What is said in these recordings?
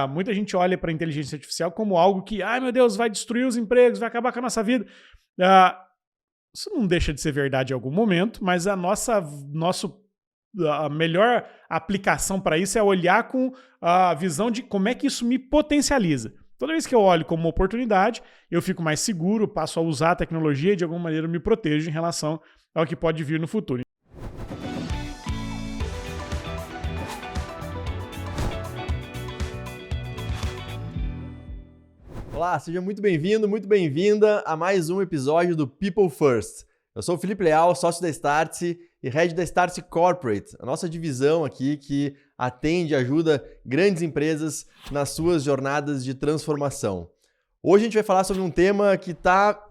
muita gente olha para a inteligência artificial como algo que, ai meu Deus, vai destruir os empregos, vai acabar com a nossa vida. Isso não deixa de ser verdade em algum momento, mas a melhor aplicação para isso é olhar com a visão de como é que isso me potencializa. Toda vez que eu olho como uma oportunidade, eu fico mais seguro, passo a usar a tecnologia e de alguma maneira me protejo em relação ao que pode vir no futuro. Olá, seja muito bem-vindo, muito bem-vinda a mais um episódio do People First. Eu sou o Felipe Leal, sócio da Startse e head da Startse Corporate, a nossa divisão aqui que atende e ajuda grandes empresas nas suas jornadas de transformação. Hoje a gente vai falar sobre um tema que está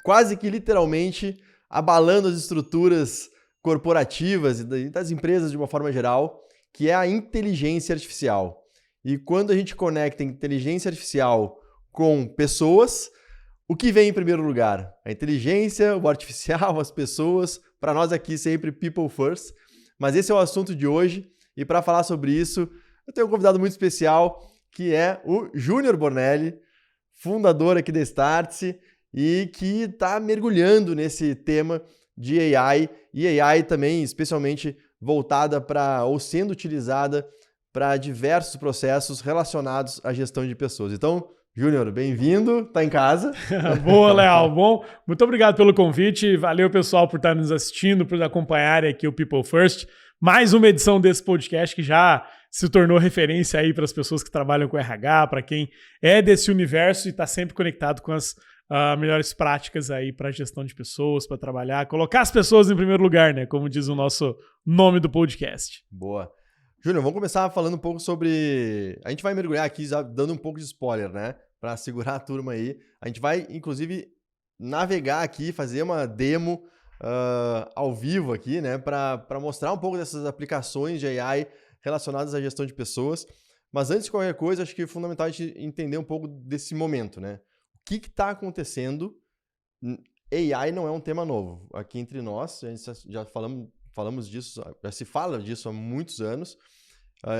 quase que literalmente abalando as estruturas corporativas e das empresas de uma forma geral, que é a inteligência artificial. E quando a gente conecta inteligência artificial com pessoas, o que vem em primeiro lugar? A inteligência, o artificial, as pessoas. Para nós aqui sempre People First. Mas esse é o assunto de hoje e para falar sobre isso eu tenho um convidado muito especial que é o Júnior Bornelli, fundador aqui da Startse e que está mergulhando nesse tema de AI e AI também especialmente voltada para ou sendo utilizada para diversos processos relacionados à gestão de pessoas. Então, Júnior, bem-vindo, tá em casa. Boa, Leal. Bom, muito obrigado pelo convite. Valeu, pessoal, por estar nos assistindo, por acompanharem aqui o People First. Mais uma edição desse podcast que já se tornou referência aí para as pessoas que trabalham com RH, para quem é desse universo e está sempre conectado com as melhores práticas aí para gestão de pessoas, para trabalhar, colocar as pessoas em primeiro lugar, né? Como diz o nosso nome do podcast. Boa. Júnior, vamos começar falando um pouco sobre... A gente vai mergulhar aqui já dando um pouco de spoiler, né? Para segurar a turma aí. A gente vai, inclusive, navegar aqui, fazer uma demo ao vivo aqui, né? Para mostrar um pouco dessas aplicações de AI relacionadas à gestão de pessoas. Mas antes de qualquer coisa, acho que é fundamental a gente entender um pouco desse momento, né? O que está acontecendo? AI não é um tema novo. Aqui entre nós, a gente já falamos disso, já se fala disso há muitos anos.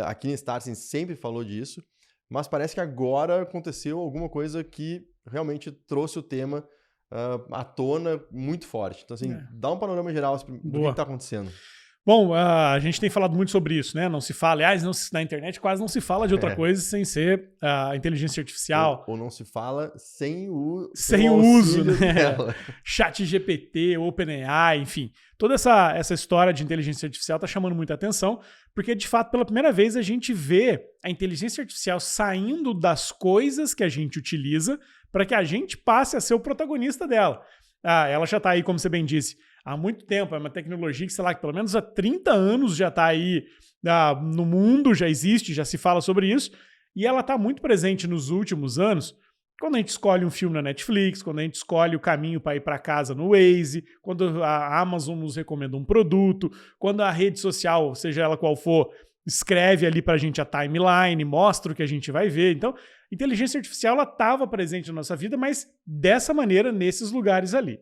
Aqui na Startse sempre falou disso, mas parece que agora aconteceu alguma coisa que realmente trouxe o tema à tona muito forte. Então, assim, dá um panorama geral do que está acontecendo. Bom, a gente tem falado muito sobre isso, né? Não se fala, aliás, na internet quase não se fala de outra coisa sem ser a inteligência artificial. Ou não se fala sem o uso, né? ChatGPT, OpenAI, enfim. Toda essa história de inteligência artificial está chamando muita atenção, porque, de fato, pela primeira vez a gente vê a inteligência artificial saindo das coisas que a gente utiliza para que a gente passe a ser o protagonista dela. Ela já está aí, como você bem disse, há muito tempo. É uma tecnologia que, sei lá, que pelo menos há 30 anos já está aí no mundo, já existe, já se fala sobre isso. E ela está muito presente nos últimos anos, quando a gente escolhe um filme na Netflix, quando a gente escolhe o caminho para ir para casa no Waze, quando a Amazon nos recomenda um produto, quando a rede social, seja ela qual for, escreve ali para a gente a timeline, mostra o que a gente vai ver. Então, inteligência artificial estava presente na nossa vida, mas dessa maneira, nesses lugares ali.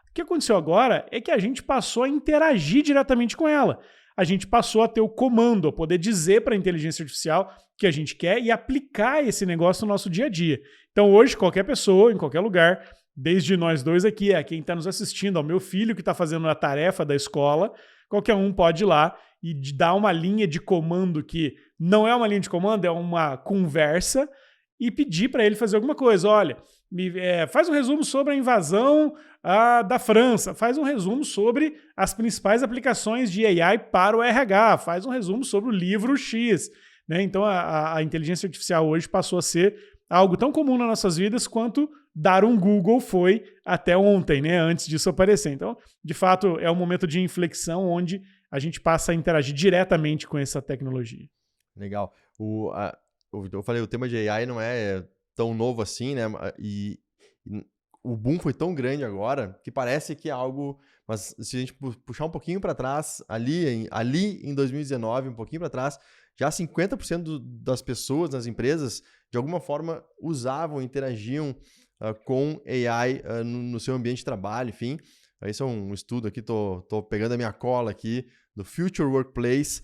O que aconteceu agora é que a gente passou a interagir diretamente com ela. A gente passou a ter o comando, a poder dizer para a inteligência artificial o que a gente quer e aplicar esse negócio no nosso dia a dia. Então hoje, qualquer pessoa, em qualquer lugar, desde nós dois aqui, a quem está nos assistindo, ao meu filho que está fazendo a tarefa da escola, qualquer um pode ir lá e dar uma linha de comando que não é uma linha de comando, é uma conversa, e pedir para ele fazer alguma coisa. Olha, faz um resumo sobre a invasão da França, faz um resumo sobre as principais aplicações de AI para o RH, faz um resumo sobre o livro X. Né? Então a inteligência artificial hoje passou a ser algo tão comum nas nossas vidas quanto dar um Google foi até ontem, né? Antes disso aparecer. Então, de fato, é um momento de inflexão onde a gente passa a interagir diretamente com essa tecnologia. Legal. Eu falei, o tema de AI não é tão novo assim, né? E o boom foi tão grande agora que parece que é algo... Mas se a gente puxar um pouquinho para trás, ali em 2019, um pouquinho para trás, já 50% das pessoas nas empresas, de alguma forma, usavam, interagiam com AI no seu ambiente de trabalho, enfim. Esse é um estudo aqui, tô pegando a minha cola aqui, do Future Workplace,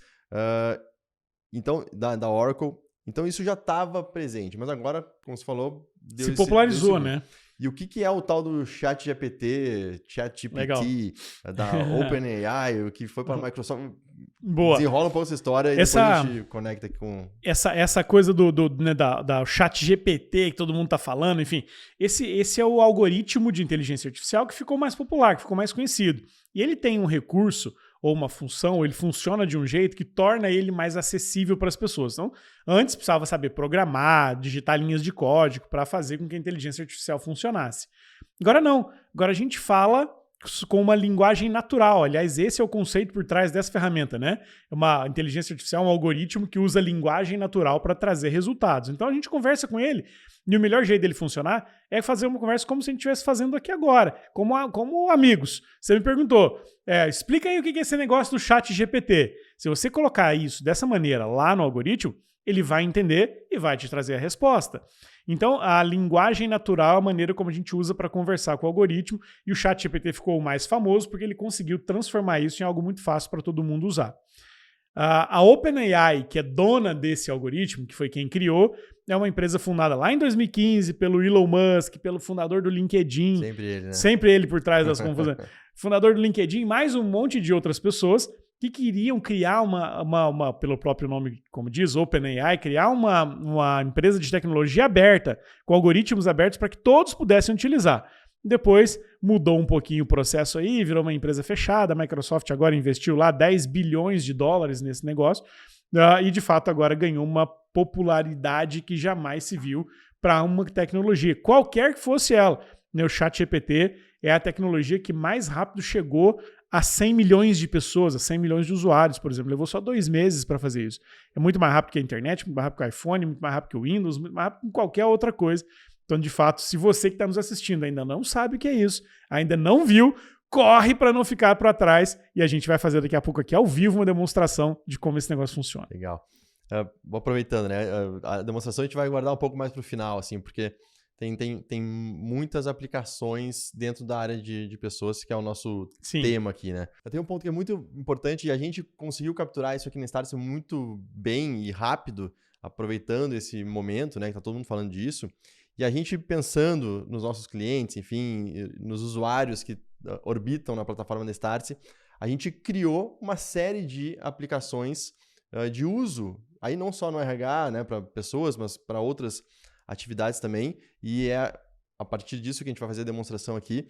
então, da Oracle. Então isso já estava presente, mas agora, como você falou, se popularizou, né? E o que é o tal do ChatGPT, da OpenAI, o que foi para a Microsoft? Boa. Desenrola um pouco essa história e depois a gente conecta aqui com... Essa coisa né, da ChatGPT que todo mundo tá falando, enfim. Esse é o algoritmo de inteligência artificial que ficou mais popular, que ficou mais conhecido. E ele tem um recurso ou uma função, ou ele funciona de um jeito que torna ele mais acessível para as pessoas. Então, antes precisava saber programar, digitar linhas de código para fazer com que a inteligência artificial funcionasse. Agora não. Agora a gente fala com uma linguagem natural. Aliás, esse é o conceito por trás dessa ferramenta, né? Uma inteligência artificial, um algoritmo que usa linguagem natural para trazer resultados. Então a gente conversa com ele e o melhor jeito dele funcionar é fazer uma conversa como se a gente estivesse fazendo aqui agora, como amigos. Você me perguntou, explica aí o que é esse negócio do ChatGPT. Se você colocar isso dessa maneira lá no algoritmo, ele vai entender e vai te trazer a resposta. Então, a linguagem natural é a maneira como a gente usa para conversar com o algoritmo, e o ChatGPT ficou o mais famoso porque ele conseguiu transformar isso em algo muito fácil para todo mundo usar. A OpenAI, que é dona desse algoritmo, que foi quem criou, é uma empresa fundada lá em 2015 pelo Elon Musk, pelo fundador do LinkedIn. Sempre ele, né? Sempre ele por trás das confusões. Fundador do LinkedIn, mais um monte de outras pessoas que queriam criar pelo próprio nome, como diz, OpenAI, criar uma empresa de tecnologia aberta, com algoritmos abertos para que todos pudessem utilizar. Depois mudou um pouquinho o processo aí, virou uma empresa fechada, a Microsoft agora investiu lá 10 bilhões de dólares nesse negócio, e de fato agora ganhou uma popularidade que jamais se viu para uma tecnologia, qualquer que fosse ela. O ChatGPT é a tecnologia que mais rápido chegou a 100 milhões de pessoas, a 100 milhões de usuários, por exemplo. Levou só 2 meses para fazer isso. É muito mais rápido que a internet, muito mais rápido que o iPhone, muito mais rápido que o Windows, muito mais rápido que qualquer outra coisa. Então, de fato, se você que está nos assistindo ainda não sabe o que é isso, ainda não viu, corre para não ficar para trás, e a gente vai fazer daqui a pouco aqui ao vivo uma demonstração de como esse negócio funciona. Legal. Vou aproveitando, né? A demonstração a gente vai guardar um pouco mais para o final, assim, porque tem muitas aplicações dentro da área de pessoas, que é o nosso tema aqui, né? Tem um ponto que é muito importante, e a gente conseguiu capturar isso aqui na Startse muito bem e rápido, aproveitando esse momento, né? Que tá todo mundo falando disso. E a gente pensando nos nossos clientes, enfim, nos usuários que orbitam na plataforma da Startse, a gente criou uma série de aplicações de uso, aí não só no RH, né, para pessoas, mas para outras atividades também, e é a partir disso que a gente vai fazer a demonstração aqui.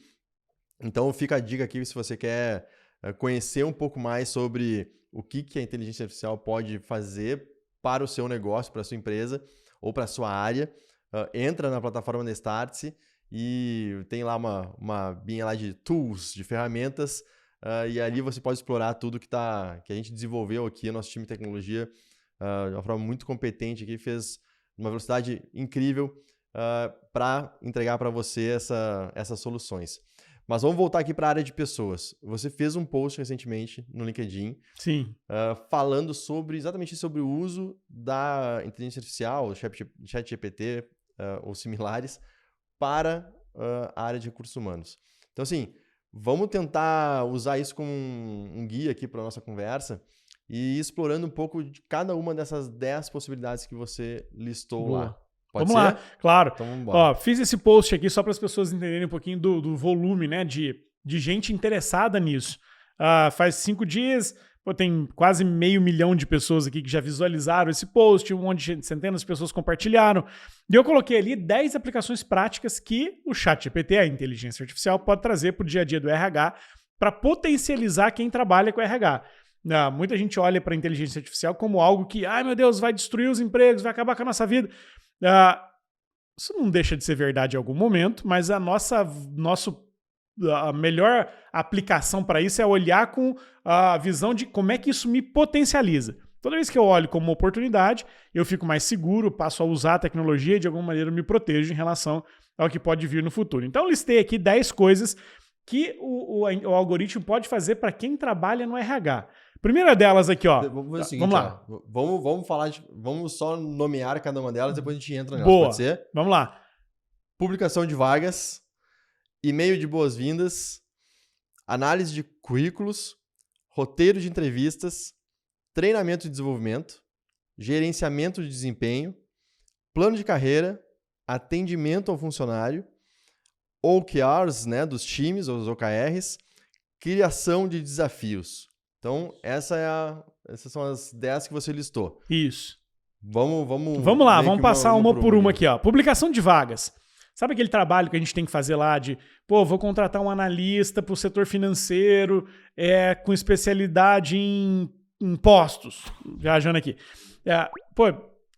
Então fica a dica aqui se você quer conhecer um pouco mais sobre o que a inteligência artificial pode fazer para o seu negócio, para a sua empresa ou para a sua área. Entra na plataforma da Startse e tem lá uma abinha lá de tools, de ferramentas, e ali você pode explorar tudo que a gente desenvolveu aqui, o nosso time de tecnologia, de uma forma muito competente aqui, fez uma velocidade incrível para entregar para você essas soluções. Mas vamos voltar aqui para a área de pessoas. Você fez um post recentemente no LinkedIn. Sim. Falando exatamente sobre o uso da inteligência artificial, ChatGPT ou similares, para a área de recursos humanos. Então, assim, vamos tentar usar isso como um guia aqui para a nossa conversa e ir explorando um pouco de cada uma dessas 10 possibilidades que você listou lá. Pode vamos ser? Lá, claro. Então, vamos embora. Fiz esse post aqui só para as pessoas entenderem um pouquinho do volume, né, de gente interessada nisso. Faz 5 dias, tem quase 500 mil de pessoas aqui que já visualizaram esse post, centenas de pessoas compartilharam. E eu coloquei ali 10 aplicações práticas que o ChatGPT, a inteligência artificial, pode trazer para o dia a dia do RH para potencializar quem trabalha com RH. Muita gente olha para a inteligência artificial como algo que, ai meu Deus, vai destruir os empregos, vai acabar com a nossa vida. Isso não deixa de ser verdade em algum momento, mas a melhor aplicação para isso é olhar com a visão de como é que isso me potencializa. Toda vez que eu olho como uma oportunidade, eu fico mais seguro, passo a usar a tecnologia e de alguma maneira me protejo em relação ao que pode vir no futuro. Então eu listei aqui 10 coisas que o algoritmo pode fazer para quem trabalha no RH. Primeira delas aqui, ó. Vamos fazer o seguinte, vamos lá. Vamos só nomear cada uma delas, depois a gente entra nelas. Boa. Pode ser? Vamos lá. Publicação de vagas, e-mail de boas-vindas, análise de currículos, roteiro de entrevistas, treinamento e desenvolvimento, gerenciamento de desempenho, plano de carreira, atendimento ao funcionário, OKRs, né, dos times, ou os OKRs, criação de desafios. Então, essas são as 10 que você listou. Isso. Vamos lá, vamos passar uma por uma aqui. Ó. Publicação de vagas. Sabe aquele trabalho que a gente tem que fazer lá de, vou contratar um analista para o setor financeiro com especialidade em impostos, viajando aqui.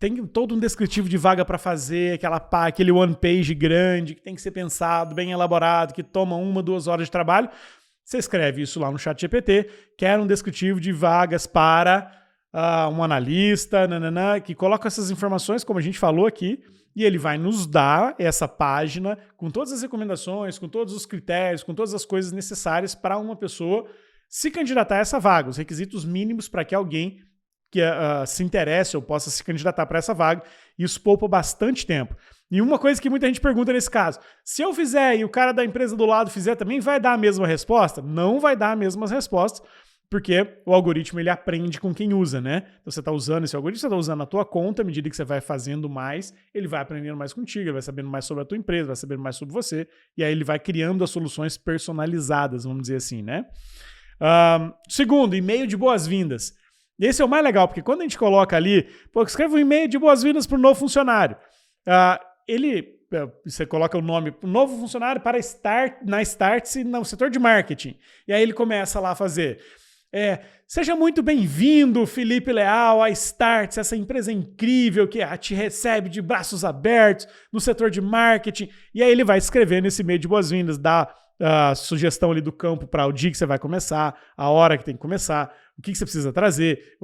Tem todo um descritivo de vaga para fazer, aquele one page grande que tem que ser pensado, bem elaborado, que toma 1-2 horas de trabalho. Você escreve isso lá no ChatGPT, quer um descritivo de vagas para um analista, que coloca essas informações, como a gente falou aqui, e ele vai nos dar essa página com todas as recomendações, com todos os critérios, com todas as coisas necessárias para uma pessoa se candidatar a essa vaga, os requisitos mínimos para que alguém que se interesse ou possa se candidatar para essa vaga. Isso poupa bastante tempo. E uma coisa que muita gente pergunta nesse caso, se eu fizer e o cara da empresa do lado fizer também, vai dar a mesma resposta? Não vai dar as mesmas respostas, porque o algoritmo ele aprende com quem usa, né? Então você está usando esse algoritmo, você está usando a tua conta, à medida que você vai fazendo mais, ele vai aprendendo mais contigo, ele vai sabendo mais sobre a tua empresa, vai sabendo mais sobre você, e aí ele vai criando as soluções personalizadas, vamos dizer assim, né? Segundo, e-mail de boas-vindas. Esse é o mais legal, porque quando a gente coloca ali, escreve um e-mail de boas-vindas para o novo funcionário. Você coloca o nome, novo funcionário para na Startse, no setor de marketing. E aí ele começa lá a fazer... seja muito bem-vindo, Felipe Leal, a Startse, essa empresa incrível que te recebe de braços abertos no setor de marketing. E aí ele vai escrevendo esse e-mail de boas-vindas, dá a sugestão ali do campo para o dia que você vai começar, a hora que tem que começar, o que você precisa trazer,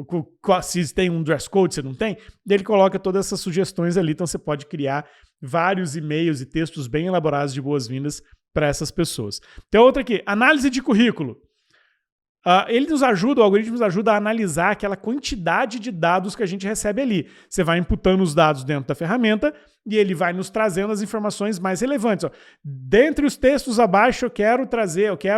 se tem um dress code, se não tem. E ele coloca todas essas sugestões ali, então você pode criar vários e-mails e textos bem elaborados de boas-vindas para essas pessoas. Tem outra aqui, análise de currículo. Ele nos ajuda, o algoritmo nos ajuda a analisar aquela quantidade de dados que a gente recebe ali. Você vai imputando os dados dentro da ferramenta e ele vai nos trazendo as informações mais relevantes. Dentre os textos abaixo, eu quero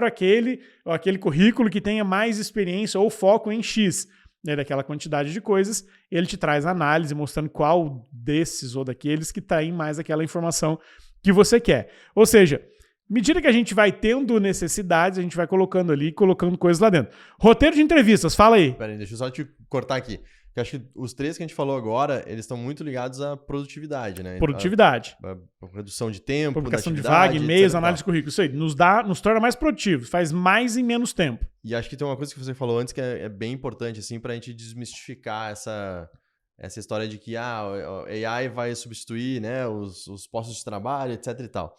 aquele currículo que tenha mais experiência ou foco em X, né, daquela quantidade de coisas. Ele te traz a análise mostrando qual desses ou daqueles que tem mais aquela informação que você quer. Ou seja, à medida que a gente vai tendo necessidades, a gente vai colocando ali, colocando coisas lá dentro. Roteiro de entrevistas, fala aí. Peraí, deixa eu só te cortar aqui. Eu acho que os 3 que a gente falou agora, eles estão muito ligados à produtividade, né? Produtividade. A redução de tempo, publicação de vaga, e-mails, análise de currículo. Isso aí, nos torna mais produtivos, faz mais em menos tempo. E acho que tem uma coisa que você falou antes que é bem importante, assim, pra gente desmistificar essa história de que a AI vai substituir, né, os postos de trabalho, etc e tal.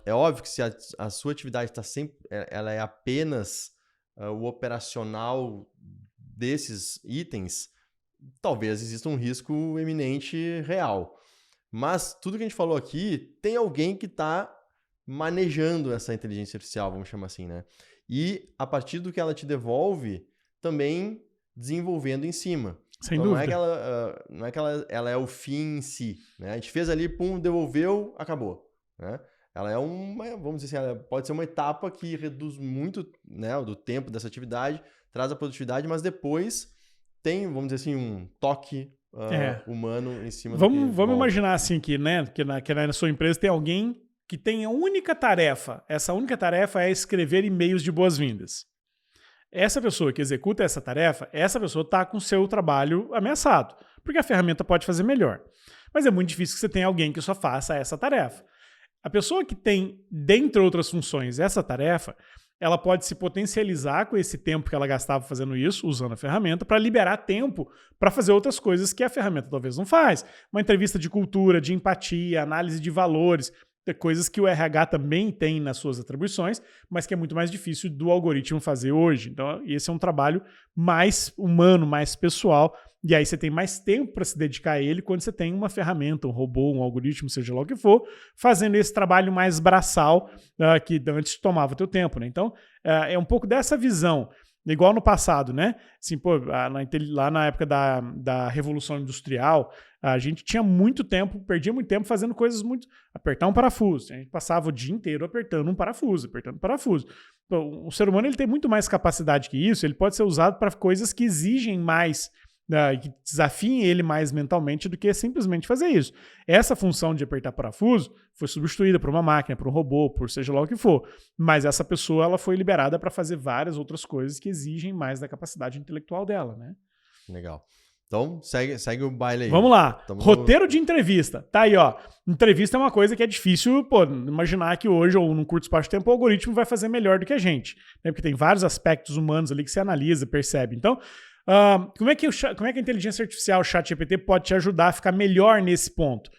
É óbvio que se a sua atividade está sempre, ela é apenas o operacional desses itens, talvez exista um risco eminente real. Mas tudo que a gente falou aqui, tem alguém que está manejando essa inteligência artificial, vamos chamar assim, né? E a partir do que ela te devolve, também desenvolvendo em cima. Sem dúvida. Não é que ela é o fim em si, né? A gente fez ali, pum, devolveu, acabou. Né? Ela é vamos dizer assim, ela pode ser uma etapa que reduz muito, né, do tempo dessa atividade, traz a produtividade, mas depois tem, vamos dizer assim, um toque humano em cima Vamos imaginar assim que na sua empresa tem alguém que tem a única tarefa. Essa única tarefa é escrever e-mails de boas-vindas. Essa pessoa que executa essa tarefa, essa pessoa está com o seu trabalho ameaçado, porque a ferramenta pode fazer melhor. Mas é muito difícil que você tenha alguém que só faça essa tarefa. A pessoa que tem, dentre outras funções, essa tarefa, ela pode se potencializar com esse tempo que ela gastava fazendo isso, usando a ferramenta, para liberar tempo para fazer outras coisas que a ferramenta talvez não faz. Uma entrevista de cultura, de empatia, análise de valores, coisas que o RH também tem nas suas atribuições, mas que é muito mais difícil do algoritmo fazer hoje. Então, esse é um trabalho mais humano, mais pessoal, e aí você tem mais tempo para se dedicar a ele quando você tem uma ferramenta, um robô, um algoritmo, seja lá o que for, fazendo esse trabalho mais braçal que antes tomava teu tempo, né? Então, é um pouco dessa visão, igual no passado, né? Assim, lá na época da Revolução Industrial, a gente tinha muito tempo, perdia muito tempo fazendo coisas muito... Apertar um parafuso. A gente passava o dia inteiro apertando um parafuso, apertando um parafuso. Então, o ser humano ele tem muito mais capacidade que isso, ele pode ser usado para coisas que exigem mais que desafiem ele mais mentalmente do que simplesmente fazer isso. Essa função de apertar parafuso foi substituída por uma máquina, por um robô, por seja lá o que for. Mas essa pessoa ela foi liberada para fazer várias outras coisas que exigem mais da capacidade intelectual dela, né? Legal. Então, segue o baile aí. Vamos lá. Roteiro de entrevista. Tá aí, ó. Entrevista é uma coisa que é difícil, imaginar que hoje ou num curto espaço de tempo o algoritmo vai fazer melhor do que a gente. Né? Porque tem vários aspectos humanos ali que você analisa, percebe. Então, como é que a inteligência artificial, o ChatGPT, pode te ajudar a ficar melhor nesse ponto?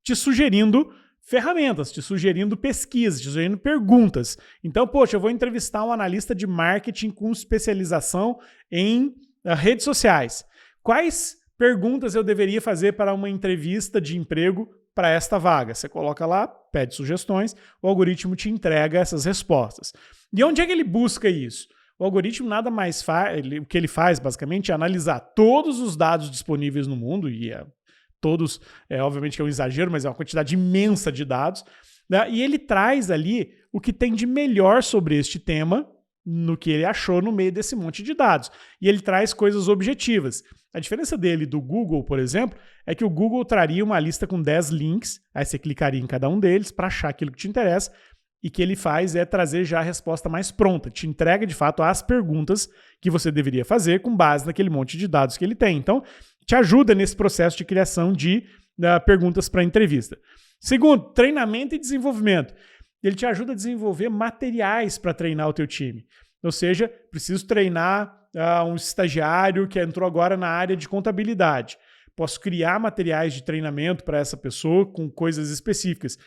Te sugerindo ferramentas, te sugerindo pesquisas, te sugerindo perguntas. Então, poxa, eu vou entrevistar um analista de marketing com especialização em redes sociais. Quais perguntas eu deveria fazer para uma entrevista de emprego para esta vaga? Você coloca lá, pede sugestões, o algoritmo te entrega essas respostas. E onde é que ele busca isso? O algoritmo nada mais faz, o que ele faz basicamente é analisar todos os dados disponíveis no mundo, e todos, obviamente que é um exagero, mas é uma quantidade imensa de dados, né? E ele traz ali o que tem de melhor sobre este tema, no que ele achou no meio desse monte de dados. E ele traz coisas objetivas. A diferença dele do Google, por exemplo, é que o Google traria uma lista com 10 links, aí você clicaria em cada um deles para achar aquilo que te interessa, e o que ele faz é trazer já a resposta mais pronta, te entrega de fato as perguntas que você deveria fazer com base naquele monte de dados que ele tem. Então, te ajuda nesse processo de criação de perguntas para entrevista. Segundo, treinamento e desenvolvimento. Ele te ajuda a desenvolver materiais para treinar o teu time. Ou seja, preciso treinar um estagiário que entrou agora na área de contabilidade. Posso criar materiais de treinamento para essa pessoa com coisas específicas.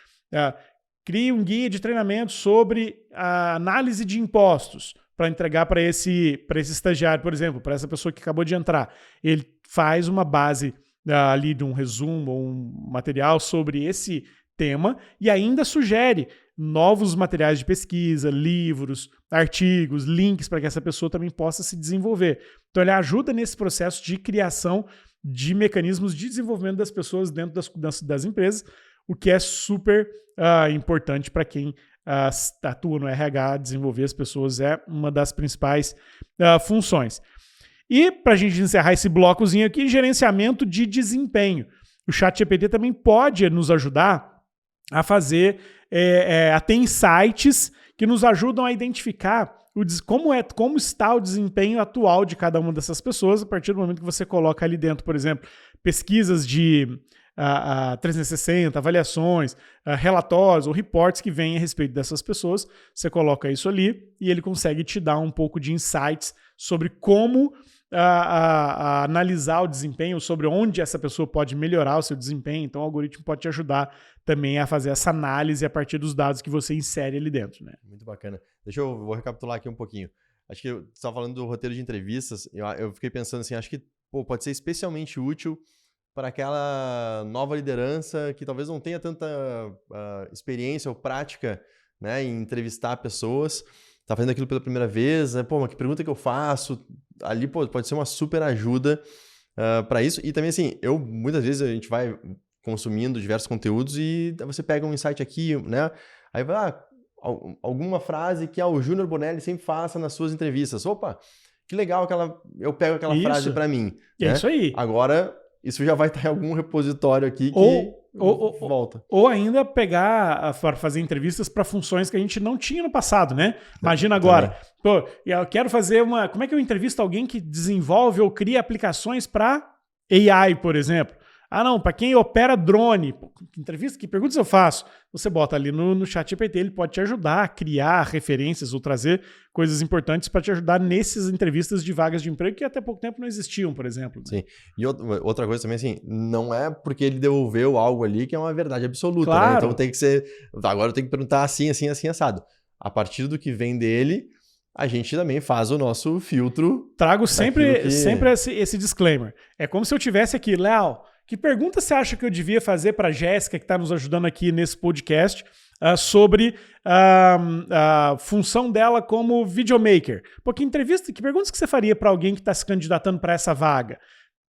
Crie um guia de treinamento sobre a análise de impostos para entregar para esse estagiário, por exemplo, para essa pessoa que acabou de entrar. Ele faz uma base ali de um resumo ou um material sobre esse tema e ainda sugere novos materiais de pesquisa, livros, artigos, links para que essa pessoa também possa se desenvolver. Então ele ajuda nesse processo de criação de mecanismos de desenvolvimento das pessoas dentro das empresas, o que é super importante para quem atua no RH. Desenvolver as pessoas é uma das principais funções. E para a gente encerrar esse blocozinho aqui, gerenciamento de desempenho. O ChatGPT também pode nos ajudar a fazer, a ter insights que nos ajudam a identificar como está o desempenho atual de cada uma dessas pessoas a partir do momento que você coloca ali dentro, por exemplo, pesquisas de 360, avaliações, relatórios ou reports que vêm a respeito dessas pessoas. Você coloca isso ali e ele consegue te dar um pouco de insights sobre como analisar o desempenho, sobre onde essa pessoa pode melhorar o seu desempenho. Então o algoritmo pode te ajudar também a fazer essa análise a partir dos dados que você insere ali dentro, né? Muito bacana. Vou recapitular aqui um pouquinho. Acho que você estava falando do roteiro de entrevistas, eu fiquei pensando assim, acho que pode ser especialmente útil para aquela nova liderança que talvez não tenha tanta experiência ou prática, né, em entrevistar pessoas, está fazendo aquilo pela primeira vez, né? Mas que pergunta que eu faço? Ali pode ser uma super ajuda para isso. E também assim, muitas vezes a gente vai consumindo diversos conteúdos e você pega um insight aqui, né? Aí vai alguma frase que o Júnior Bonelli sempre faça nas suas entrevistas. Opa, que legal eu pego aquela frase para mim. É, né? Isso aí. Agora, isso já vai estar em algum repositório aqui que volta. Ou ainda pegar para fazer entrevistas para funções que a gente não tinha no passado, né? Imagina agora, eu quero fazer como é que eu entrevisto alguém que desenvolve ou cria aplicações para AI, por exemplo? Não, para quem opera drone, que perguntas eu faço? Você bota ali no ChatGPT, ele pode te ajudar a criar referências ou trazer coisas importantes para te ajudar nessas entrevistas de vagas de emprego que até pouco tempo não existiam, por exemplo. Né? Sim. E outra coisa também, assim, não é porque ele devolveu algo ali que é uma verdade absoluta, claro. Né? Então tem que ser... Agora eu tenho que perguntar assim, assado. A partir do que vem dele, a gente também faz o nosso filtro. Trago sempre esse disclaimer. É como se eu tivesse aqui, Léo, que pergunta você acha que eu devia fazer para a Jéssica, que está nos ajudando aqui nesse podcast, sobre a função dela como videomaker? Que perguntas que você faria para alguém que está se candidatando para essa vaga?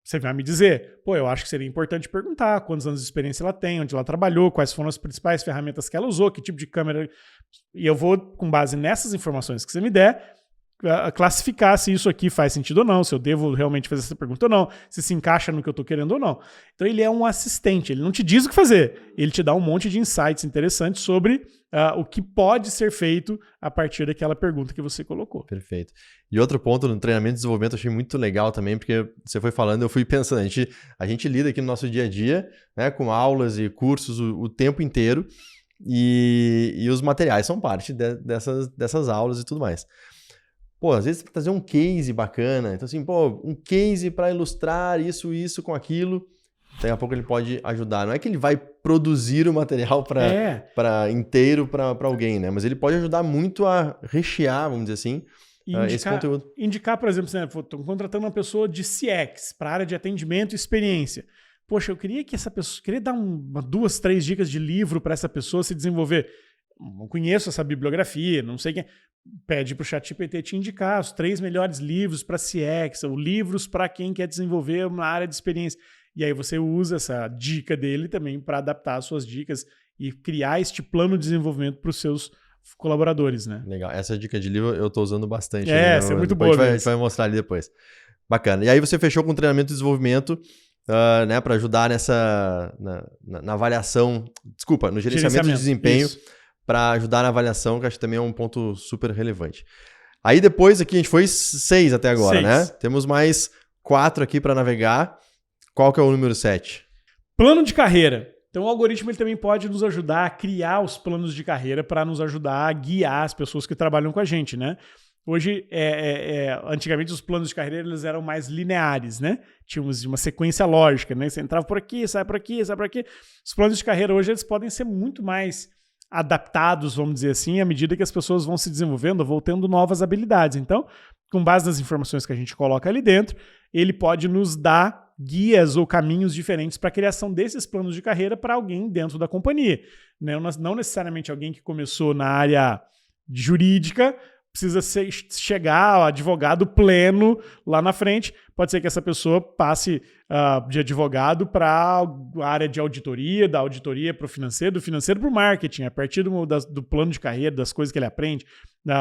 Você vai me dizer, eu acho que seria importante perguntar quantos anos de experiência ela tem, onde ela trabalhou, quais foram as principais ferramentas que ela usou, que tipo de câmera. E eu vou, com base nessas informações que você me der, classificar se isso aqui faz sentido ou não, se eu devo realmente fazer essa pergunta ou não, se encaixa no que eu estou querendo ou não. Então ele é um assistente, ele não te diz o que fazer, ele te dá um monte de insights interessantes sobre o que pode ser feito a partir daquela pergunta que você colocou. Perfeito. E outro ponto no treinamento e desenvolvimento eu achei muito legal também, porque você foi falando, eu fui pensando, a gente lida aqui no nosso dia a dia, né, com aulas e cursos o tempo inteiro, e os materiais são parte dessas aulas e tudo mais. Pô, às vezes trazer um case bacana, então assim, um case para ilustrar isso com aquilo, daqui a pouco ele pode ajudar. Não é que ele vai produzir o material inteiro para alguém, né? Mas ele pode ajudar muito a rechear, vamos dizer assim, esse conteúdo. Indicar, por exemplo, estou contratando uma pessoa de CX para a área de atendimento e experiência. Poxa, eu queria que essa pessoa, dar 2, 3 dicas de livro para essa pessoa se desenvolver. Não conheço essa bibliografia, não sei quem. Pede para o ChatGPT te indicar os 3 melhores livros para CX, ou livros para quem quer desenvolver uma área de experiência. E aí você usa essa dica dele também para adaptar as suas dicas e criar este plano de desenvolvimento para os seus colaboradores, né? Legal. Essa dica de livro eu estou usando bastante. Essa é muito boa. A gente vai mostrar ali depois. Bacana. E aí você fechou com treinamento e desenvolvimento, né, para ajudar na avaliação, no gerenciamento de desempenho, para ajudar na avaliação, que acho que também é um ponto super relevante. Aí depois aqui a gente foi 6 até agora, 6. Né? Temos mais 4 aqui para navegar. Qual que é o número 7? Plano de carreira. Então o algoritmo ele também pode nos ajudar a criar os planos de carreira para nos ajudar a guiar as pessoas que trabalham com a gente, né? Hoje, antigamente os planos de carreira eles eram mais lineares, né? Tínhamos uma sequência lógica, né? Você entrava por aqui, sai por aqui, sai por aqui. Os planos de carreira hoje eles podem ser muito mais adaptados, vamos dizer assim, à medida que as pessoas vão se desenvolvendo, vão tendo novas habilidades. Então, com base nas informações que a gente coloca ali dentro, ele pode nos dar guias ou caminhos diferentes para a criação desses planos de carreira para alguém dentro da companhia. Não necessariamente alguém que começou na área jurídica precisa chegar ao advogado pleno lá na frente. Pode ser que essa pessoa passe de advogado para a área de auditoria, da auditoria para o financeiro, do financeiro para o marketing, a partir do plano de carreira, das coisas que ele aprende,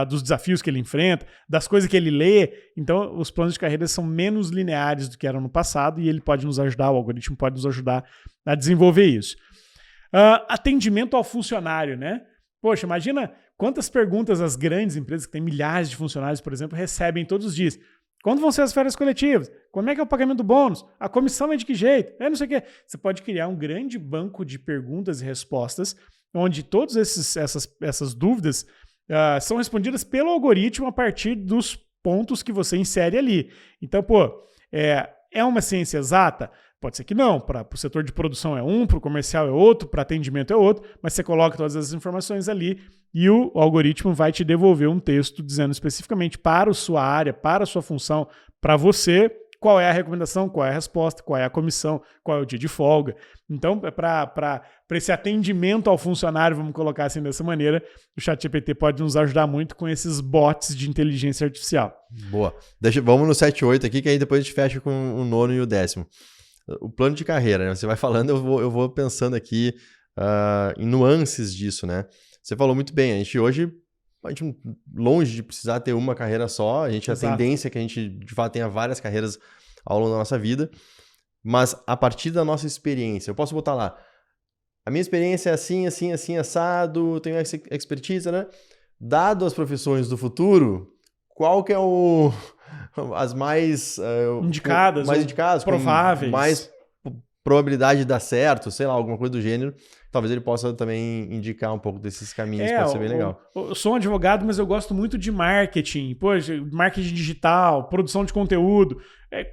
dos desafios que ele enfrenta, das coisas que ele lê. Então, os planos de carreira são menos lineares do que eram no passado e ele pode nos ajudar, o algoritmo pode nos ajudar a desenvolver isso. Atendimento ao funcionário, né? Poxa, imagina quantas perguntas as grandes empresas, que têm milhares de funcionários, por exemplo, recebem todos os dias. Quando vão ser as férias coletivas? Como é que é o pagamento do bônus? A comissão é de que jeito? Não sei o quê. Você pode criar um grande banco de perguntas e respostas, onde todas essas dúvidas são respondidas pelo algoritmo a partir dos pontos que você insere ali. Então, é uma ciência exata? Pode ser que não, para o setor de produção é um, para o comercial é outro, para atendimento é outro, mas você coloca todas as informações ali e o algoritmo vai te devolver um texto dizendo especificamente para a sua área, para a sua função, para você, qual é a recomendação, qual é a resposta, qual é a comissão, qual é o dia de folga. Então, para esse atendimento ao funcionário, vamos colocar assim dessa maneira, o ChatGPT pode nos ajudar muito com esses bots de inteligência artificial. Boa. Vamos no 7 e 8 aqui, que aí depois a gente fecha com o 9º e o 10º. O plano de carreira, né? Você vai falando, eu vou pensando aqui em nuances disso, né? Você falou muito bem, a gente longe de precisar ter uma carreira só, a tendência é que a gente de fato tenha várias carreiras ao longo da nossa vida, mas a partir da nossa experiência, eu posso botar lá, a minha experiência é assim, assim, assim, assado, tenho expertise, né? Dado as profissões do futuro, qual que é as mais indicadas, prováveis, mais probabilidade de dar certo, sei lá, alguma coisa do gênero. Talvez ele possa também indicar um pouco desses caminhos, pode ser bem legal. Eu sou um advogado, mas eu gosto muito de marketing, marketing digital, produção de conteúdo.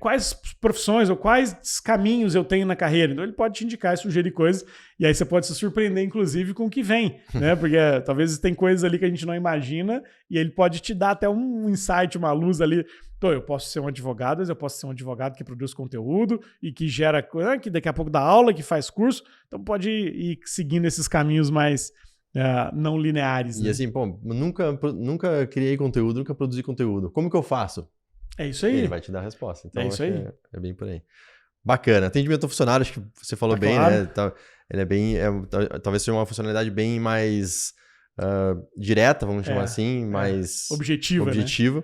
Quais profissões ou quais caminhos eu tenho na carreira? Então ele pode te indicar e sugerir coisas, e aí você pode se surpreender, inclusive, com o que vem, né? Porque talvez tem coisas ali que a gente não imagina, e ele pode te dar até um insight, uma luz ali. Então, eu posso ser um advogado, mas eu posso ser um advogado que produz conteúdo e que gera, que daqui a pouco dá aula, que faz curso. Então pode ir seguindo esses caminhos mais não lineares. E né? assim, nunca criei conteúdo, nunca produzi conteúdo. Como que eu faço? É isso aí. Ele vai te dar a resposta. Então, é isso aí. É bem por aí. Bacana. Atendimento ao funcionário, acho que você falou bem, claro. Né? Ele é bem. Talvez seja uma funcionalidade bem mais direta, vamos chamar assim, mais objetiva. Né?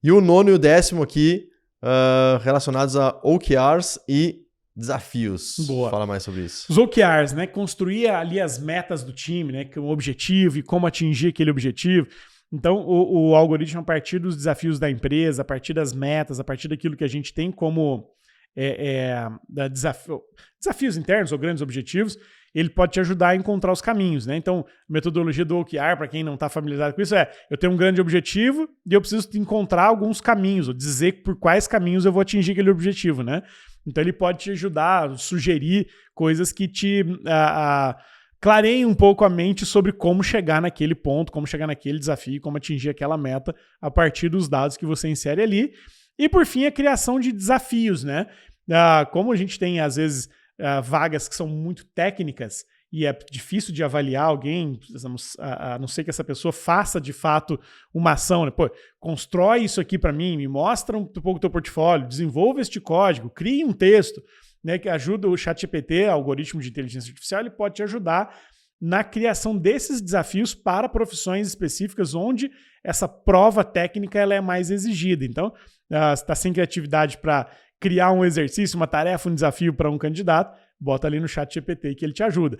E o 9º e o 10º aqui, relacionados a OKRs e desafios. Boa. Fala mais sobre isso. Os OKRs, né? Construir ali as metas do time, né? O objetivo e como atingir aquele objetivo. Então, o algoritmo, a partir dos desafios da empresa, a partir das metas, a partir daquilo que a gente tem como desafios internos ou grandes objetivos, ele pode te ajudar a encontrar os caminhos, né? Então, a metodologia do OKR, para quem não está familiarizado com isso, eu tenho um grande objetivo e eu preciso encontrar alguns caminhos, ou dizer por quais caminhos eu vou atingir aquele objetivo, né? Então, ele pode te ajudar, sugerir coisas que te clareiem um pouco a mente sobre como chegar naquele ponto, como chegar naquele desafio, como atingir aquela meta a partir dos dados que você insere ali. E, por fim, a criação de desafios, né? Como a gente tem, às vezes, vagas que são muito técnicas e é difícil de avaliar alguém, a não ser que essa pessoa faça, de fato, uma ação, né? Pô, constrói isso aqui para mim, me mostra um pouco do teu portfólio, desenvolva este código, crie um texto, né, que ajuda o ChatGPT, algoritmo de inteligência artificial, ele pode te ajudar na criação desses desafios para profissões específicas onde essa prova técnica ela é mais exigida. Então, se está sem criatividade para criar um exercício, uma tarefa, um desafio para um candidato, bota ali no ChatGPT que ele te ajuda.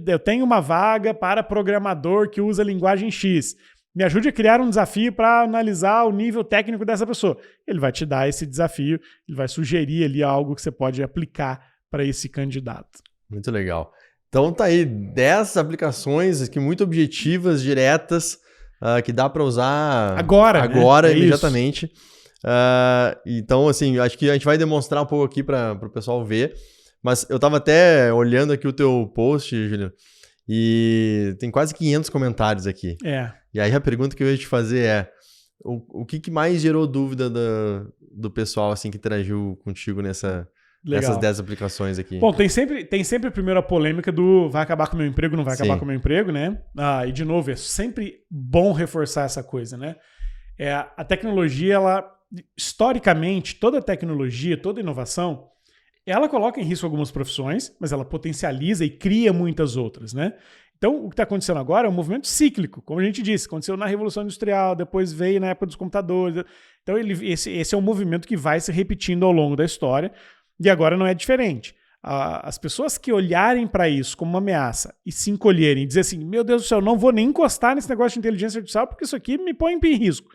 Eu tenho uma vaga para programador que usa linguagem X. Me ajude a criar um desafio para analisar o nível técnico dessa pessoa. Ele vai te dar esse desafio, ele vai sugerir ali algo que você pode aplicar para esse candidato. Muito legal. Então tá aí 10 aplicações aqui muito objetivas, diretas, que dá para usar agora, né? Imediatamente. Então, assim, acho que a gente vai demonstrar um pouco aqui para o pessoal ver. Mas eu estava até olhando aqui o teu post, Juliano, e tem quase 500 comentários aqui. E aí a pergunta que eu ia te fazer é, o que mais gerou dúvida do pessoal assim, que interagiu contigo nessas 10 aplicações aqui? Bom, tem sempre primeiro a polêmica do vai acabar com o meu emprego, não vai acabar com o meu emprego, né? E de novo, é sempre bom reforçar essa coisa, né? A tecnologia, ela, historicamente, toda tecnologia, toda inovação, ela coloca em risco algumas profissões, mas ela potencializa e cria muitas outras, né? Então, o que está acontecendo agora é um movimento cíclico, como a gente disse, aconteceu na Revolução Industrial, depois veio na época dos computadores. Então, esse é um movimento que vai se repetindo ao longo da história, e agora não é diferente. As pessoas que olharem para isso como uma ameaça e se encolherem e dizer assim, meu Deus do céu, não vou nem encostar nesse negócio de inteligência artificial porque isso aqui me põe em risco.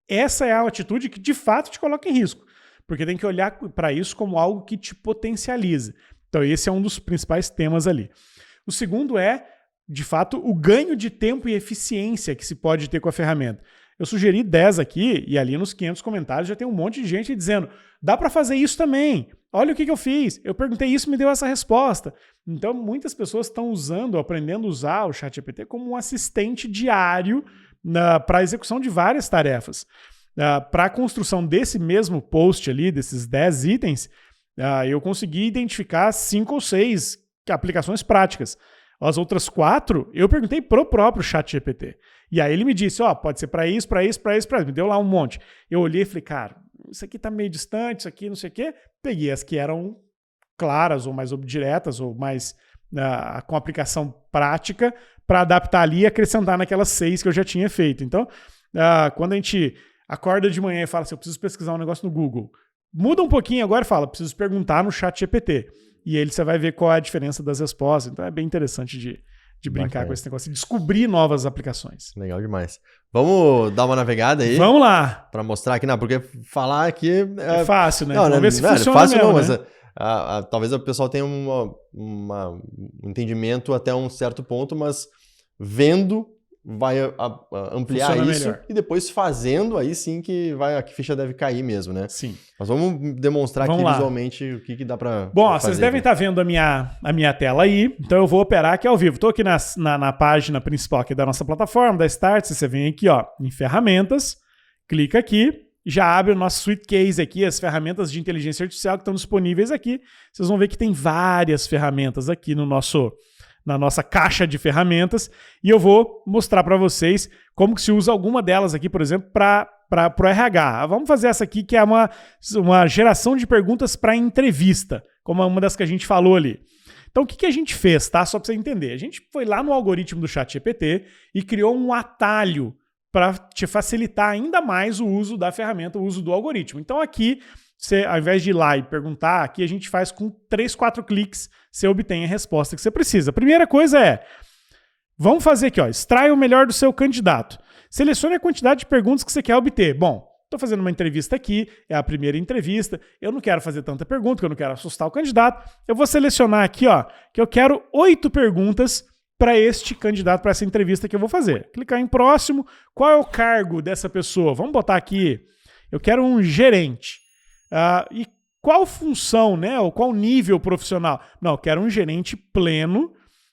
Essa é a atitude que de fato te coloca em risco, porque tem que olhar para isso como algo que te potencializa. Então esse é um dos principais temas ali. O segundo é, de fato, o ganho de tempo e eficiência que se pode ter com a ferramenta. Eu sugeri 10 aqui e ali nos 500 comentários já tem um monte de gente dizendo dá para fazer isso também. Olha o que eu fiz. Eu perguntei isso e me deu essa resposta. Então, muitas pessoas estão aprendendo a usar o ChatGPT como um assistente diário para a execução de várias tarefas. Para a construção desse mesmo post ali, desses 10 itens, eu consegui identificar 5 ou 6 aplicações práticas. As outras 4, eu perguntei pro próprio ChatGPT. E aí ele me disse, pode ser para isso, para isso, para isso, para isso. Me deu lá um monte. Eu olhei e falei, cara, isso aqui tá meio distante, isso aqui não sei o quê. Peguei as que eram claras ou mais diretas ou mais com aplicação prática para adaptar ali e acrescentar naquelas 6 que eu já tinha feito. Então, quando a gente acorda de manhã e fala assim, eu preciso pesquisar um negócio no Google, muda um pouquinho agora e fala, preciso perguntar no ChatGPT. E aí você vai ver qual é a diferença das respostas. Então é bem interessante de brincar com esse negócio, de descobrir novas aplicações. Legal demais. Vamos dar uma navegada aí? Vamos lá. Para mostrar aqui, porque falar aqui... É fácil, né? Vamos ver se funciona fácil mesmo, não, né? mas talvez o pessoal tenha um entendimento até um certo ponto, mas vendo vai ampliar Funciona isso melhor. E depois fazendo, aí sim que a ficha deve cair mesmo, né? Sim. Mas vamos demonstrar aqui visualmente o que dá para Bom, vocês devem estar vendo a minha tela aí, então eu vou operar aqui ao vivo. Estou aqui na página principal aqui da nossa plataforma, da Start. Você vem aqui em ferramentas, clica aqui, já abre o nosso Suitcase aqui, as ferramentas de inteligência artificial que estão disponíveis aqui. Vocês vão ver que tem várias ferramentas aqui na nossa caixa de ferramentas, e eu vou mostrar para vocês como que se usa alguma delas aqui, por exemplo, para o RH. Vamos fazer essa aqui, que é uma geração de perguntas para entrevista, como uma das que a gente falou ali. Então, o que a gente fez, tá? Só para você entender. A gente foi lá no algoritmo do ChatGPT e criou um atalho para te facilitar ainda mais o uso da ferramenta, o uso do algoritmo. Então aqui, você, ao invés de ir lá e perguntar, aqui a gente faz com 3, 4 cliques, você obtém a resposta que você precisa. A primeira coisa vamos fazer aqui, extrai o melhor do seu candidato. Selecione a quantidade de perguntas que você quer obter. Bom, estou fazendo uma entrevista aqui, é a primeira entrevista, eu não quero fazer tanta pergunta, porque eu não quero assustar o candidato. Eu vou selecionar aqui, que eu quero 8 perguntas para este candidato, para essa entrevista que eu vou fazer. Clicar em próximo, qual é o cargo dessa pessoa? Vamos botar aqui, eu quero um gerente. E qual função, né? Ou qual nível profissional? Não, eu quero um gerente pleno,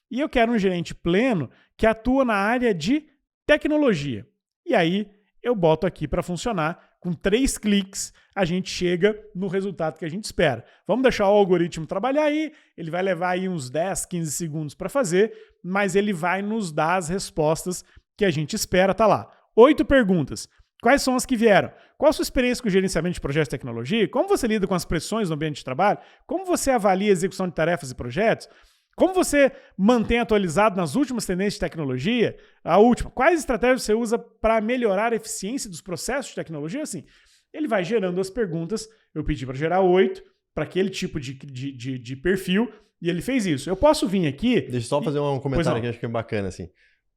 e eu quero um gerente pleno que atua na área de tecnologia. E aí eu boto aqui para funcionar. Com 3 cliques, a gente chega no resultado que a gente espera. Vamos deixar o algoritmo trabalhar aí, ele vai levar aí uns 10, 15 segundos para fazer, mas ele vai nos dar as respostas que a gente espera. Tá lá, 8 perguntas. Quais são as que vieram? Qual a sua experiência com o gerenciamento de projetos de tecnologia? Como você lida com as pressões no ambiente de trabalho? Como você avalia a execução de tarefas e projetos? Como você mantém atualizado nas últimas tendências de tecnologia? A última, quais estratégias você usa para melhorar a eficiência dos processos de tecnologia? Assim, ele vai gerando as perguntas. Eu pedi para gerar 8 para aquele tipo de perfil e ele fez isso. Eu posso vir aqui... Deixa eu só fazer um comentário que eu acho que é bacana, assim.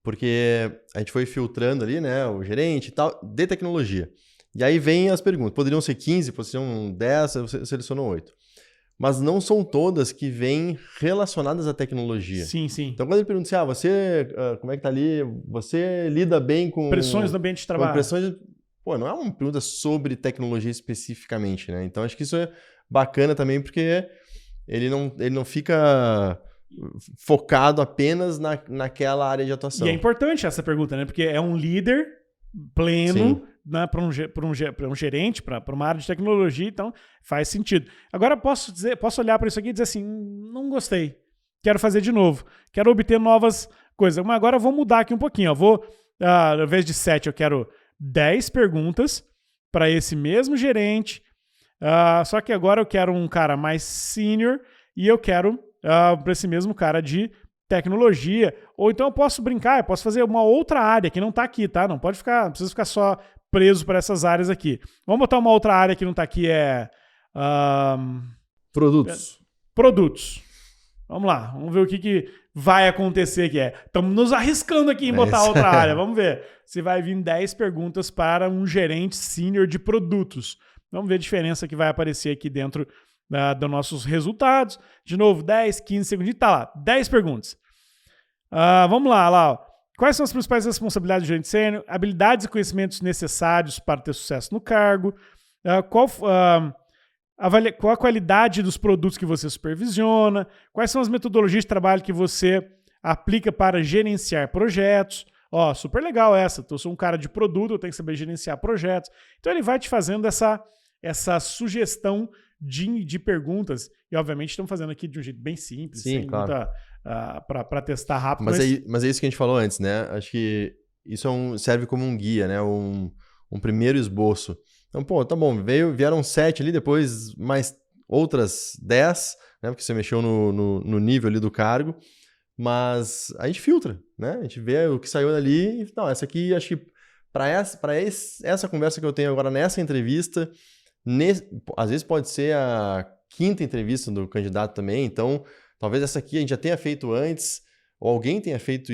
Porque a gente foi filtrando ali, né, o gerente e tal, de tecnologia. E aí vem as perguntas. Poderiam ser 15, poderiam ser 10, você selecionou 8. Mas não são todas que vêm relacionadas à tecnologia. Sim, sim. Então, quando ele pergunta assim, você, como é que tá ali? Você lida bem com... Pressões no ambiente de trabalho. Pressões... Pô, não é uma pergunta sobre tecnologia especificamente, né? Então, acho que isso é bacana também, porque ele não fica focado apenas naquela área de atuação. E é importante essa pergunta, né? Porque é um líder pleno, né, para um gerente, para uma área de tecnologia, então faz sentido. Agora posso olhar para isso aqui e dizer assim, não gostei, quero fazer de novo, quero obter novas coisas. Mas agora eu vou mudar aqui um pouquinho. Ao invés de 7, eu quero 10 perguntas para esse mesmo gerente, só que agora eu quero um cara mais senior e eu quero para esse mesmo cara de tecnologia, ou então eu posso brincar, eu posso fazer uma outra área que não está aqui, tá? Não precisa ficar só preso para essas áreas aqui. Vamos botar uma outra área que não está aqui, Produtos. Produtos. Vamos lá, vamos ver o que vai acontecer aqui. Estamos nos arriscando aqui em botar outra área. Vamos ver se vai vir 10 perguntas para um gerente sênior de produtos. Vamos ver a diferença que vai aparecer aqui dentro dos nossos resultados. De novo, 10, 15 segundos. Tá lá, 10 perguntas. Vamos lá. Ó. Quais são as principais responsabilidades do gerente sênior? Habilidades e conhecimentos necessários para ter sucesso no cargo? Qual a qualidade dos produtos que você supervisiona? Quais são as metodologias de trabalho que você aplica para gerenciar projetos? Ó, super legal essa. Eu sou um cara de produto, eu tenho que saber gerenciar projetos. Então ele vai te fazendo essa sugestão de perguntas, e obviamente estamos fazendo aqui de um jeito bem simples, sim, sem claro. muita para testar rápido. Mas é isso que a gente falou antes, né? Acho que isso serve como um guia, né? Um primeiro esboço. Então, pô, tá bom, vieram 7 ali, depois mais outras 10, né? Porque você mexeu no nível ali do cargo, mas a gente filtra, né? A gente vê o que saiu dali e, não, essa aqui, acho que para essa conversa que eu tenho agora nessa entrevista, às vezes pode ser a 5ª entrevista do candidato também, então talvez essa aqui a gente já tenha feito antes, ou alguém tenha feito